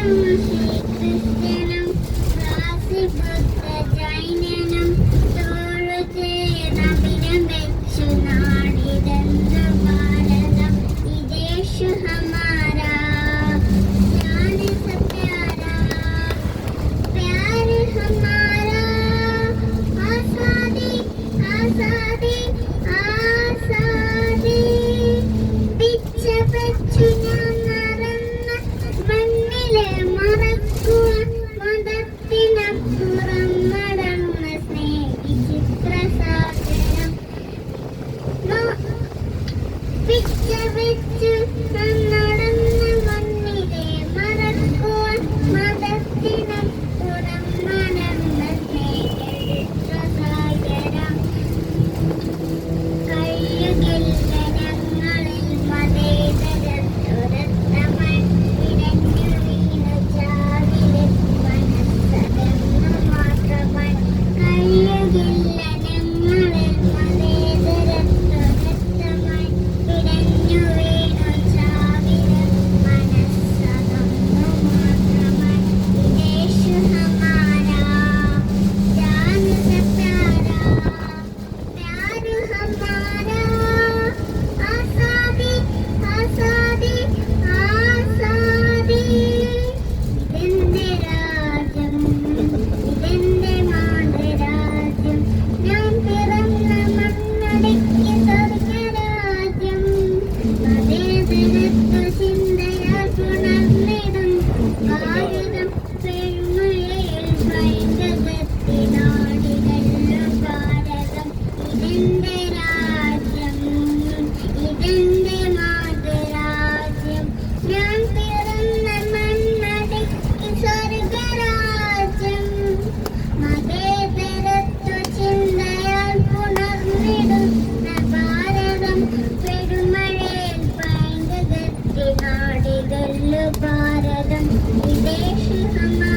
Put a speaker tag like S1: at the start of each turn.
S1: ക്രിസ്ത്യനും ബുദ്ധ ജൈനനും തോഴുചേർന്നഭിനം വെച്ചു നാടിതെന്നു ഭാരതം വിദേശു ഹമാരാ ജാൻ സ പ്യാരാ പ്യാർ ഹമാരാ ആസാദി ആസാദി ആസാദി പിച്ച വെച്ചു ഞാൻ മറന്ന മണ്ണിലെ മറക്കുവാൻ മതത്തിനപ്പുറം നടന്ന സ്നേഹിച്ചിത്രസാഗരം പിച്ച വെച്ചു നടന്ന മണ്ണിലെ മറക്കുവാൻ മതത്തിനപ്പുറം നടന്ന സ്നേഹിച്ചിത്രസാഗരം കഴിയുകില്ല ഞങ്ങളിൽ മതേതരത്വരത്തമൻ ഇടഞ്ഞു വീണു ചാവിലെ മനസ്സതെന്നു മാത്രമൻ കഴിയുകില്ല ഞങ്ങളിൽ മതേതരത്വരത്തമൻ ഇടഞ്ഞു വീണു ചാവിലെ മനസ്സതെന്നു മാത്രമൻ വിദേശു ഹമാരാ ജാൻ സ പ്യാരാ प्यार हमारा आसादी आसादी आसादी ഇതെന്റെ രാജ്യം ഇതെന്റെ മാതൃരാജ്യം ഞാൻ പിറന്ന മണ്ണടക്കി സ്വർഗരാജ്യം മതേതരത്വ ചിന്തയാൽ പുണർന്നിടും ഭാരതം പെരുമഴയിൽ വൈകകത്തിനാടികല്ലോ ഭാരതം ഇതെന്റെ രാജ്യം ഇതെന്റെ മാതൃരാജ്യം ഞാൻ പിറന്ന മണ്ണടക്കി സ്വർഗരാജ്യം മതേതരത്വ ചിന്തയാൽ പുണർന്നിടുന്ന ഭാരതം പെരുമഴയിൽ പൈങ്കകത്തിനാടികല്ലോ ഭാരതം വിദേശു ഹമാരാ